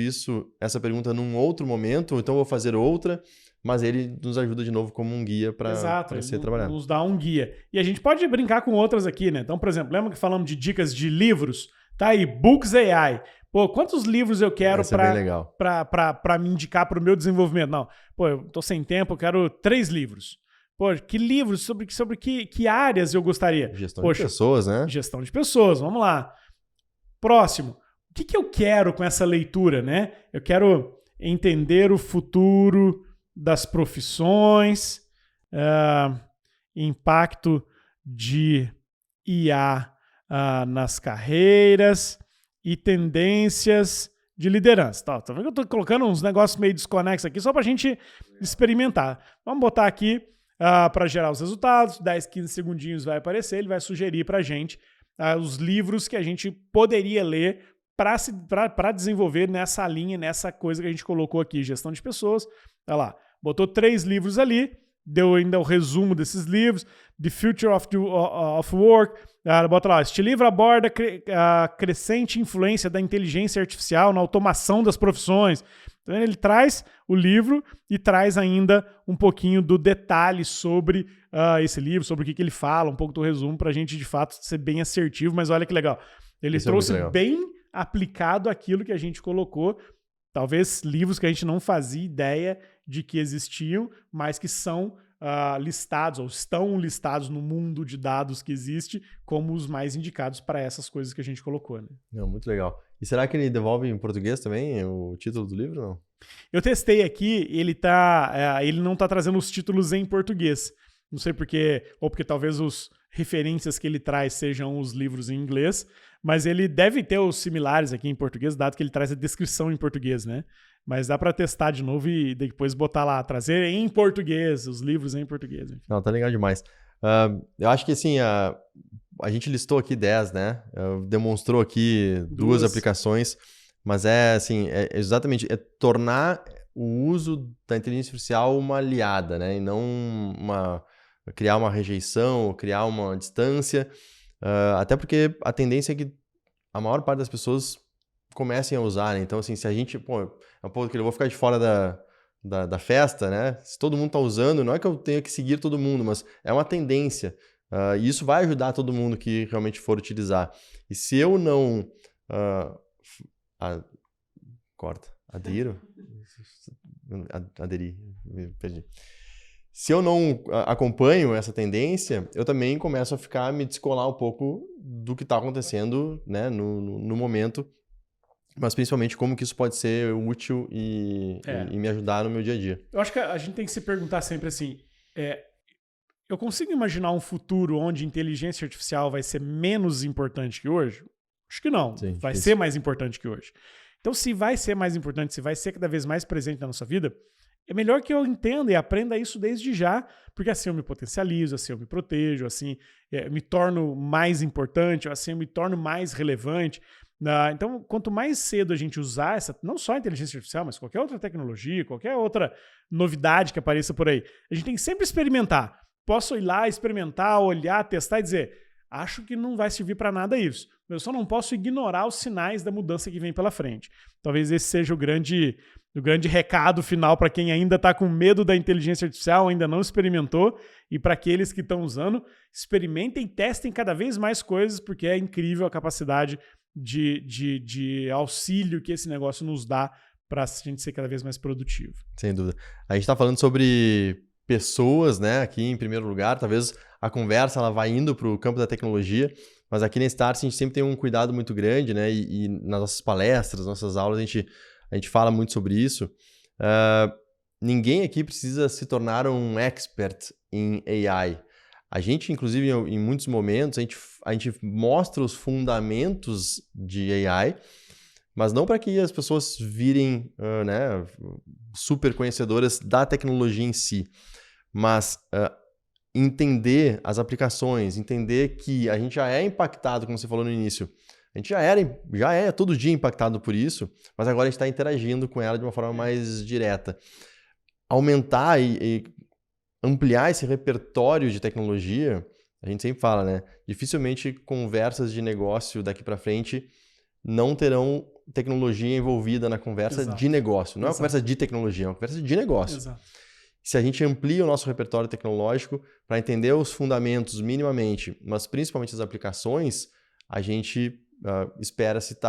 essa pergunta num outro momento, ou então eu vou fazer outra, mas ele nos ajuda de novo como um guia para ser trabalhado. Nos dá um guia. E a gente pode brincar com outras aqui, né? Então, por exemplo, lembra que falamos de dicas de livros? Tá aí, Books AI. Pô, quantos livros eu quero para me indicar para o meu desenvolvimento? Não, pô, eu tô sem tempo, eu quero 3 livros. Pô, que livros, sobre que áreas eu gostaria? Gestão de pessoas, né? Gestão de pessoas, vamos lá. Próximo. O que eu quero com essa leitura, né? Eu quero entender o futuro das profissões, impacto de IA nas carreiras e tendências de liderança. Tá vendo que eu estou colocando uns negócios meio desconexos aqui só para a gente experimentar. Vamos botar aqui para gerar os resultados, 10, 15 segundinhos vai aparecer, ele vai sugerir para a gente os livros que a gente poderia ler para desenvolver nessa linha, nessa coisa que a gente colocou aqui, gestão de pessoas. Olha lá, botou 3 livros ali, deu ainda o resumo desses livros, The Future of Work, bota lá, este livro aborda a crescente influência da inteligência artificial na automação das profissões. Então ele traz o livro e traz ainda um pouquinho do detalhe sobre esse livro, sobre o que ele fala, um pouco do resumo para a gente de fato ser bem assertivo, mas olha que legal. Ele trouxe bem aplicado aquilo que a gente colocou, talvez livros que a gente não fazia ideia de que existiam, mas que são listados ou estão listados no mundo de dados que existe como os mais indicados para essas coisas que a gente colocou. Né? Não, muito legal. E será que ele devolve em português também o título do livro? Não? Eu testei aqui, ele não está trazendo os títulos em português. Não sei porquê, ou porque talvez as referências que ele traz sejam os livros em inglês, mas ele deve ter os similares aqui em português, dado que ele traz a descrição em português, né? Mas dá para testar de novo e depois botar lá, trazer em português, os livros em português. Enfim. Não, tá legal demais. Eu acho que assim, a gente listou aqui 10, né? Demonstrou aqui duas aplicações, mas assim, exatamente, tornar o uso da inteligência artificial uma aliada, né? E não criar uma rejeição, criar uma distância, até porque a tendência é que a maior parte das pessoas comecem a usar, né? Então, assim, se a gente... é um pouco que eu vou ficar de fora da festa, né? Se todo mundo está usando, não é que eu tenha que seguir todo mundo, mas é uma tendência. E isso vai ajudar todo mundo que realmente for utilizar. E se eu não... Aderir. Perdi. Se eu não acompanho essa tendência, eu também começo a me descolar um pouco do que está acontecendo, né, no momento, mas principalmente como que isso pode ser útil e me ajudar no meu dia a dia. Eu acho que a gente tem que se perguntar sempre assim, eu consigo imaginar um futuro onde inteligência artificial vai ser menos importante que hoje? Acho que não. Sim, vai ser mais importante que hoje. Então, se vai ser mais importante, se vai ser cada vez mais presente na nossa vida, é melhor que eu entenda e aprenda isso desde já, porque assim eu me potencializo, assim eu me protejo, assim eu me torno mais importante, assim eu me torno mais relevante. Então, quanto mais cedo a gente usar não só a inteligência artificial, mas qualquer outra tecnologia, qualquer outra novidade que apareça por aí, a gente tem que sempre experimentar. Posso ir lá, experimentar, olhar, testar e dizer, acho que não vai servir para nada isso. Eu só não posso ignorar os sinais da mudança que vem pela frente. Talvez esse seja o grande recado final para quem ainda está com medo da inteligência artificial, ainda não experimentou, e para aqueles que estão usando, experimentem, testem cada vez mais coisas, porque é incrível a capacidade de auxílio que esse negócio nos dá para a gente ser cada vez mais produtivo. Sem dúvida. A gente está falando sobre pessoas, né, aqui em primeiro lugar, talvez a conversa ela vai indo para o campo da tecnologia, mas aqui na Startse a gente sempre tem um cuidado muito grande, né, e nas nossas palestras, nas nossas aulas, a gente fala muito sobre isso. Ninguém aqui precisa se tornar um expert em AI. A gente, inclusive, em muitos momentos, a gente mostra os fundamentos de AI, mas não para que as pessoas virem né, super conhecedoras da tecnologia em si, mas entender as aplicações, entender que a gente já é impactado, como você falou no início, a gente já é todo dia impactado por isso, mas agora a gente está interagindo com ela de uma forma mais direta. Aumentar e ampliar esse repertório de tecnologia, a gente sempre fala, né? Dificilmente conversas de negócio daqui para frente não terão tecnologia envolvida na conversa de negócio. Não é uma conversa de tecnologia, é uma conversa de negócio. Exato. Se a gente amplia o nosso repertório tecnológico para entender os fundamentos minimamente, mas principalmente as aplicações, a gente espera se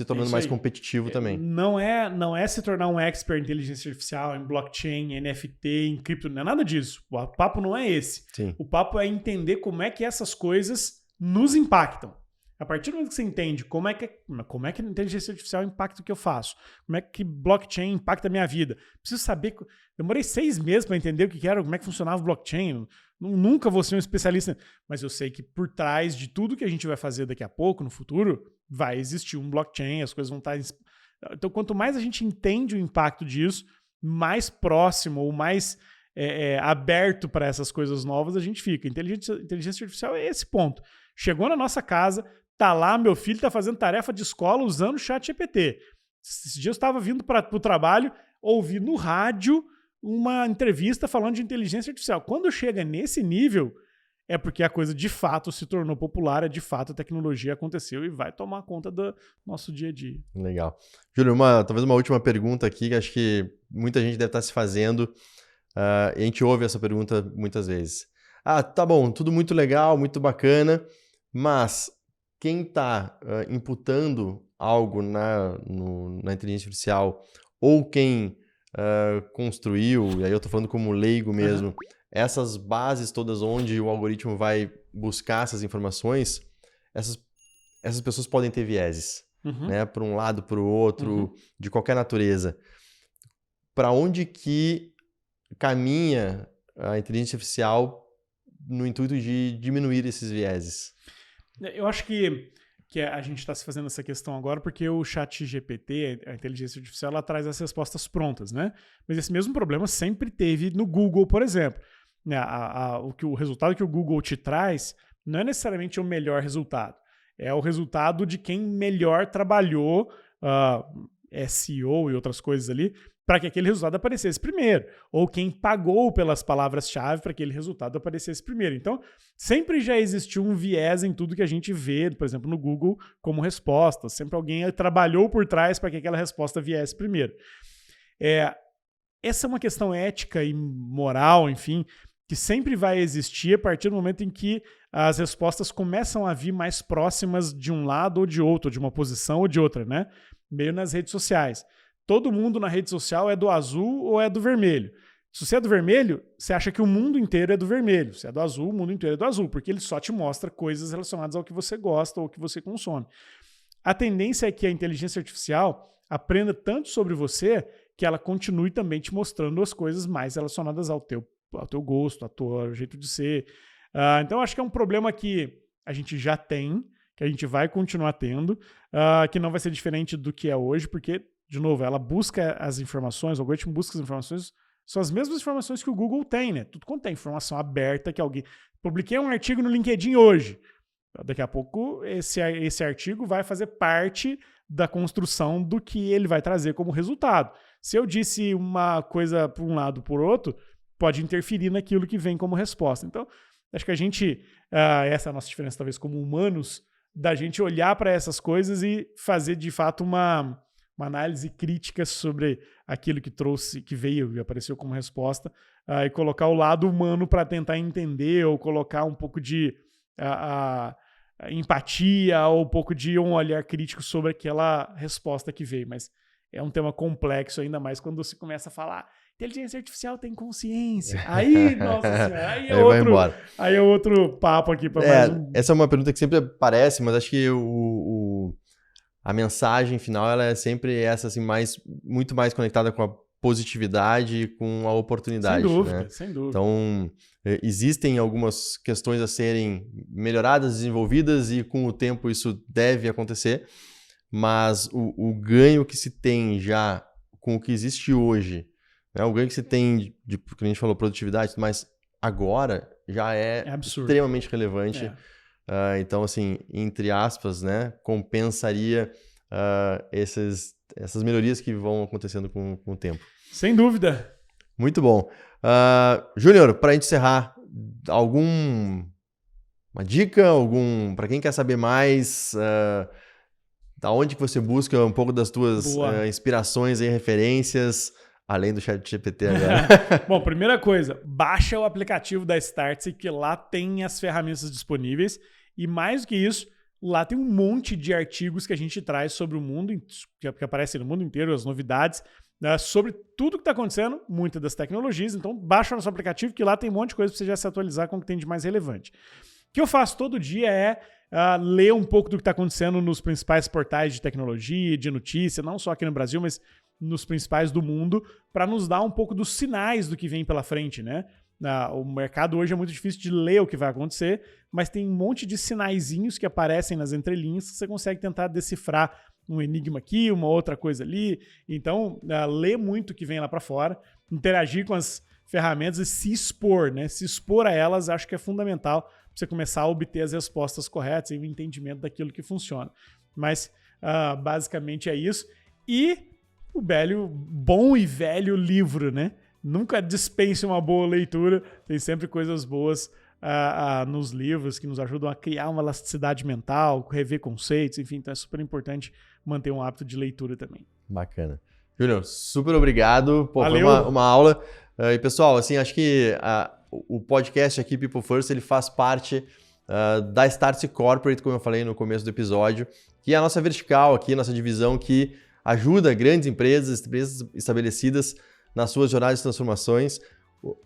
tornando mais competitivo também. Não é se tornar um expert em inteligência artificial, em blockchain, NFT, em cripto, não é nada disso. O papo não é esse. Sim. O papo é entender como é que essas coisas nos impactam. A partir do momento que você entende como é que a inteligência artificial impacta o que eu faço, como é que blockchain impacta a minha vida. Preciso saber... Demorei 6 meses para entender o que era, como é que funcionava o blockchain. Nunca vou ser um especialista, mas eu sei que por trás de tudo que a gente vai fazer daqui a pouco, no futuro, vai existir um blockchain, as coisas vão estar... Então, quanto mais a gente entende o impacto disso, mais próximo ou mais aberto para essas coisas novas a gente fica. Inteligência artificial é esse ponto. Chegou na nossa casa, tá lá, meu filho tá fazendo tarefa de escola usando o ChatGPT. Esse dia eu estava vindo para o trabalho, ouvi no rádio uma entrevista falando de inteligência artificial. Quando chega nesse nível, é porque a coisa de fato se tornou popular, de fato a tecnologia aconteceu e vai tomar conta do nosso dia a dia. Legal. Júlio, talvez uma última pergunta aqui, que acho que muita gente deve estar se fazendo, e a gente ouve essa pergunta muitas vezes. Tá bom, tudo muito legal, muito bacana, mas quem está imputando algo na inteligência artificial, ou quem construiu, e aí eu estou falando como leigo mesmo, essas bases todas onde o algoritmo vai buscar essas informações, essas pessoas podem ter vieses, né? Para um lado, para o outro, de qualquer natureza. Para onde que caminha a inteligência artificial no intuito de diminuir esses vieses? Eu acho que a gente está se fazendo essa questão agora porque o ChatGPT, a inteligência artificial, ela traz as respostas prontas, né? Mas esse mesmo problema sempre teve no Google, por exemplo. O resultado que o Google te traz não é necessariamente o melhor resultado. É o resultado de quem melhor trabalhou SEO e outras coisas ali para que aquele resultado aparecesse primeiro. Ou quem pagou pelas palavras-chave para que aquele resultado aparecesse primeiro. Então, sempre já existiu um viés em tudo que a gente vê, por exemplo, no Google, como resposta. Sempre alguém trabalhou por trás para que aquela resposta viesse primeiro. Essa é uma questão ética e moral, enfim, que sempre vai existir a partir do momento em que as respostas começam a vir mais próximas de um lado ou de outro, de uma posição ou de outra, né? Meio nas redes sociais. Todo mundo na rede social é do azul ou é do vermelho. Se você é do vermelho, você acha que o mundo inteiro é do vermelho. Se é do azul, o mundo inteiro é do azul, porque ele só te mostra coisas relacionadas ao que você gosta ou ao que você consome. A tendência é que a inteligência artificial aprenda tanto sobre você que ela continue também te mostrando as coisas mais relacionadas ao teu gosto, ao teu jeito de ser. Então, acho que é um problema que a gente já tem, que a gente vai continuar tendo, que não vai ser diferente do que é hoje, porque, de novo, ela busca as informações, o algoritmo busca as informações, são as mesmas informações que o Google tem, né? Tudo quanto é informação aberta que alguém... Publiquei um artigo no LinkedIn hoje. Daqui a pouco, esse artigo vai fazer parte da construção do que ele vai trazer como resultado. Se eu disse uma coisa por um lado ou por outro, pode interferir naquilo que vem como resposta. Então, acho que a gente, essa é a nossa diferença talvez como humanos, da gente olhar para essas coisas e fazer de fato uma análise crítica sobre aquilo que trouxe, que veio e apareceu como resposta, e colocar o lado humano para tentar entender ou colocar um pouco de empatia ou um pouco de um olhar crítico sobre aquela resposta que veio. Mas é um tema complexo, ainda mais quando você começa a falar inteligência artificial tem consciência. Aí, nossa senhora, aí é outro papo aqui para mais um... Essa é uma pergunta que sempre aparece, mas acho que a mensagem final ela é sempre essa, assim, muito mais conectada com a positividade e com a oportunidade. Sem dúvida, né? sem dúvida. Então, existem algumas questões a serem melhoradas, desenvolvidas, e com o tempo isso deve acontecer, mas o ganho que se tem já com o que existe hoje, né? O ganho que se tem de, como a gente falou, produtividade, mas agora já é extremamente relevante. Então, assim, entre aspas, né, compensaria essas melhorias que vão acontecendo com o tempo. Sem dúvida. Muito bom. Júnior, para a gente encerrar, uma dica, para quem quer saber mais, da onde que você busca um pouco das tuas inspirações e referências, além do ChatGPT agora? Bom, primeira coisa, baixa o aplicativo da Startse, que lá tem as ferramentas disponíveis. E mais do que isso, lá tem um monte de artigos que a gente traz sobre o mundo, que aparecem no mundo inteiro, as novidades, sobre tudo que está acontecendo, muitas das tecnologias. Então, baixa o nosso aplicativo, que lá tem um monte de coisa para você já se atualizar com o que tem de mais relevante. O que eu faço todo dia é ler um pouco do que está acontecendo nos principais portais de tecnologia, de notícia, não só aqui no Brasil, mas nos principais do mundo, para nos dar um pouco dos sinais do que vem pela frente, né? O mercado hoje é muito difícil de ler o que vai acontecer, mas tem um monte de sinaizinhos que aparecem nas entrelinhas que você consegue tentar decifrar um enigma aqui, uma outra coisa ali. Então, ler muito o que vem lá para fora, interagir com as ferramentas e se expor, né? Se expor a elas, acho que é fundamental para você começar a obter as respostas corretas e o entendimento daquilo que funciona. Mas, basicamente é isso. E o bom e velho livro, né? nunca dispense uma boa leitura, tem sempre coisas boas nos livros que nos ajudam a criar uma elasticidade mental, rever conceitos, enfim, então é super importante manter um hábito de leitura também. Bacana. Júnior, super obrigado. Pô, Valeu. Foi uma aula. E pessoal, assim, acho que o podcast aqui, People First, ele faz parte da Startse Corporate, como eu falei no começo do episódio, que é a nossa vertical aqui, nossa divisão que ajuda grandes empresas estabelecidas nas suas jornadas de transformações.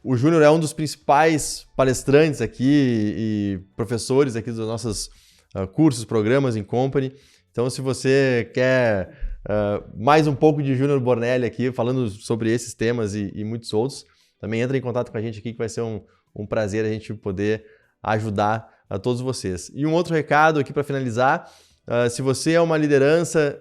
O Júnior é um dos principais palestrantes aqui e professores aqui dos nossos cursos, programas em company. Então, se você quer mais um pouco de Júnior Bornelli aqui, falando sobre esses temas e muitos outros, também entra em contato com a gente aqui, que vai ser um prazer a gente poder ajudar a todos vocês. E um outro recado aqui para finalizar, se você é uma liderança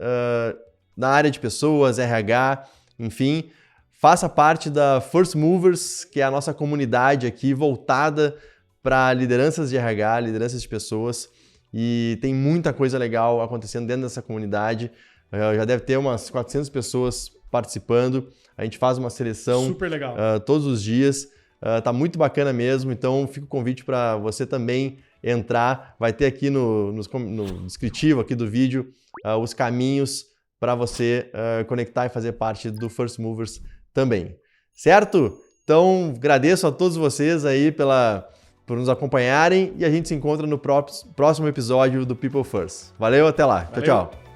na área de pessoas, RH, enfim, faça parte da First Movers, que é a nossa comunidade aqui voltada para lideranças de RH, lideranças de pessoas, e tem muita coisa legal acontecendo dentro dessa comunidade. Já deve ter umas 400 pessoas participando, a gente faz uma seleção super legal. Todos os dias, tá muito bacana mesmo, então fica o convite para você também entrar, vai ter aqui no descritivo aqui do vídeo os caminhos para você conectar e fazer parte do First Movers também, certo? Então, agradeço a todos vocês aí por nos acompanharem e a gente se encontra no próximo episódio do People First. Valeu, até lá. Valeu. Tchau, tchau.